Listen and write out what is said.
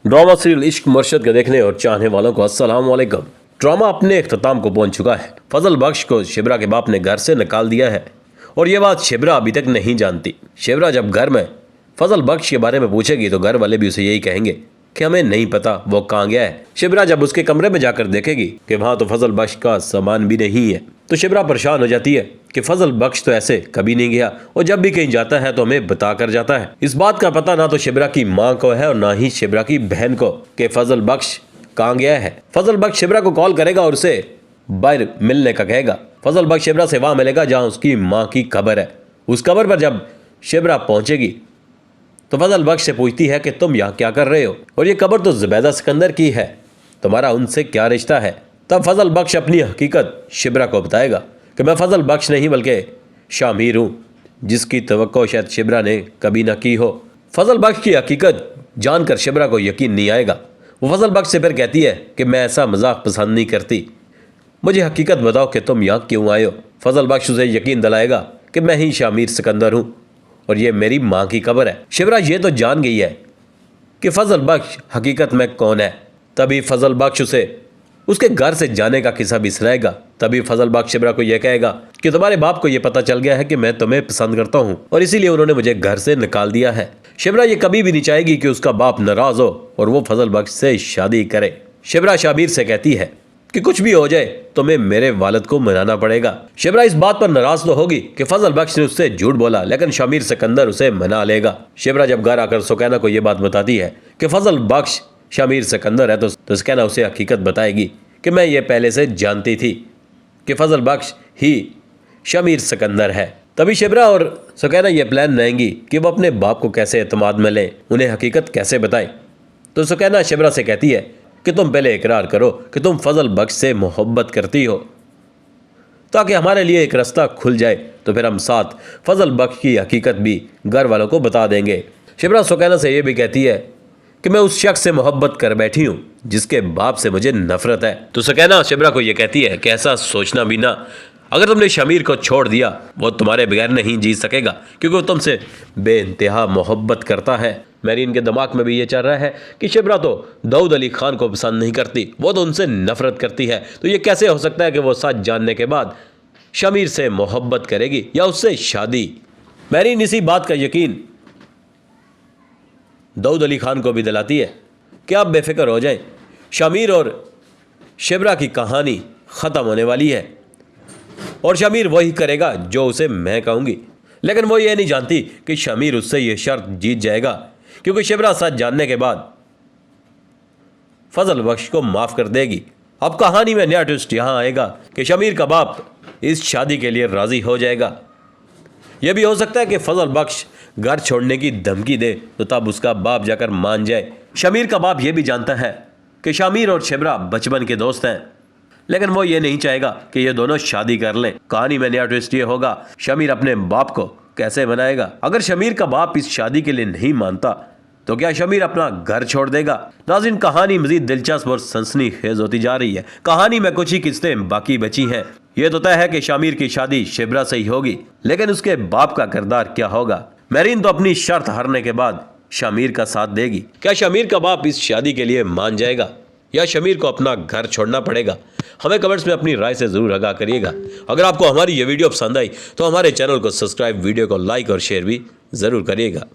Drama serial इश्क मुर्शद के देखने और चाहने वालों को अस्सलाम वालेकुम। ड्रामा अपने इख्तिताम को पहुंच चुका है। फजल बख्श को शिबरा के बाप ने घर से निकाल दिया है और ये बात शिबरा अभी तक नहीं जानती। शिबरा जब घर में फजल बख्श के बारे में पूछेगी तो घर वाले भी उसे यही कहेंगे कि हमें नहीं पता वो कहाँ गया है। शिबरा जब उसके कमरे में जाकर देखेगी कि वहाँ तो फजल बख्श का सामान भी नहीं है तो शिबरा परेशान हो जाती है कि फजल बख्श तो ऐसे कभी नहीं गया और जब भी कहीं जाता है तो हमें बता कर जाता है। इस बात का पता ना तो शिबरा की माँ को है और ना ही शिबरा की बहन को कि फजल बख्श कहाँ गया है। फजल बख्श शिबरा को कॉल करेगा और उसे बाहर मिलने का कहेगा। फजल बख्श शिबरा से वहाँ मिलेगा जहाँ उसकी माँ की कब्र है। उस कब्र पर जब शिबरा पहुंचेगी तो फजल बख्श से पूछती है कि तुम यहाँ क्या कर रहे हो और ये कब्र तो जुबैदा सिकंदर की है, तुम्हारा उनसे क्या रिश्ता है। तब फजल बख्श अपनी हकीकत शिबरा को बताएगा कि मैं फजल बख्श नहीं बल्कि शामिर हूँ, जिसकी तवक्को शायद शिबरा ने कभी ना की हो। फजल बख्श की हकीकत जानकर शिबरा को यकीन नहीं आएगा। वो फजल बख्श से फिर कहती है कि मैं ऐसा मजाक पसंद नहीं करती, मुझे हकीकत बताओ कि तुम यहाँ क्यों आए हो। फजल बख्श उसे यकीन दिलाएगा कि मैं ही शामिर सिकंदर हूँ और ये मेरी माँ की कब्र है। शिबरा ये तो जान गई है कि फजल बख्श हकीकत में कौन है। तभी फजल बख्श उसे उसके घर से जाने का किस्सा भी सुनाएगा। तभी फजल बख्श शिबरा को यह कहेगा कि तुम्हारे बाप को यह पता चल गया है कि मैं तुम्हें पसंद करता हूँ और इसीलिए उन्होंने मुझे घर से निकाल दिया है। शिबरा ये कभी भी नहीं चाहेगी कि उसका बाप नाराज हो और वो फजल बख्श से शादी करे। शिबरा शामिर से कहती है कि कुछ भी हो जाए तुम्हें मेरे वालिद को मनाना पड़ेगा। शिबरा इस बात पर नाराज तो होगी कि फजल बख्श ने उससे झूठ बोला, लेकिन शामिर सिकंदर उसे मना लेगा। शिबरा जब घर आकर सुकैना को यह बात बताती है कि फजल बख्श शामिर सिकंदर है तो सुकैना उसे हकीकत बताएगी कि मैं ये पहले से जानती थी कि फजल बख्श ही शामिर सिकंदर है। तभी शिबरा और सुकैना ये प्लान बनाएंगी कि वो अपने बाप को कैसे एतमाद में लें, उन्हें हकीकत कैसे बताएं। तो सुकैना शिबरा से कहती है कि तुम पहले इकरार करो कि तुम फजल बख्श से मोहब्बत करती हो ताकि हमारे लिए एक रास्ता खुल जाए, तो फिर हम साथ फजल बख्श की हकीकत भी घर वालों को बता देंगे। शिबरा सुकैना से यह भी कहती है कि मैं उस शख्स से मोहब्बत कर बैठी हूँ जिसके बाप से मुझे नफरत है। तो सुकैना शिबरा को यह कहती है कि ऐसा सोचना भी ना, अगर तुमने शामिर को छोड़ दिया वो तुम्हारे बगैर नहीं जी सकेगा क्योंकि वो तुमसे बेइंतहा मोहब्बत करता है। मैरीन के दिमाग में भी ये चल रहा है कि शिबरा तो दाऊद अली खान को पसंद नहीं करती, वो तो उनसे नफरत करती है, तो ये कैसे हो सकता है कि वो सच जानने के बाद शामिर से मोहब्बत करेगी या उससे शादी। मैरीन इसी बात का यकीन दाऊद अली खान को भी दिलाती है कि आप बेफिक्र हो जाएं, शामिर और शिबरा की कहानी ख़त्म होने वाली है और शामिर वही करेगा जो उसे मैं कहूँगी। लेकिन वो ये नहीं जानती कि शामिर उससे ये शर्त जीत जाएगा क्योंकि शिबरा सच जानने के बाद फजल बख्श को माफ़ कर देगी। अब कहानी में नया ट्विस्ट यहाँ आएगा कि शामिर का बाप इस शादी के लिए राज़ी हो जाएगा। यह भी हो सकता है कि फजल बख्श घर छोड़ने की धमकी दे तो तब उसका बाप जाकर मान जाए। शामिर का बाप यह भी जानता है कि शामिर और शिबरा बचपन के दोस्त हैं, लेकिन वो ये नहीं चाहेगा कि ये दोनों शादी कर लें। कहानी में नया ट्विस्ट ये होगा शामिर अपने बाप को कैसे मनाएगा। अगर शामिर का बाप इस शादी के लिए नहीं मानता तो क्या शामिर अपना घर छोड़ देगा। नाज़रीन, कहानी मजीद दिलचस्प और सनसनीखेज होती जा रही है। कहानी में कुछ ही किस्तें बाकी बची हैं। ये तो तय है कि शामिर की शादी शिबरा से ही होगी, लेकिन उसके बाप का किरदार क्या होगा। मैरीन तो अपनी शर्त हारने के बाद शामिर का साथ देगी। क्या शामिर का बाप इस शादी के लिए मान जाएगा या शामिर को अपना घर छोड़ना पड़ेगा। हमें कमेंट्स में अपनी राय से ज़रूर आगाह करिएगा। अगर आपको हमारी ये वीडियो पसंद आई तो हमारे चैनल को सब्सक्राइब, वीडियो को लाइक और शेयर भी ज़रूर करिएगा।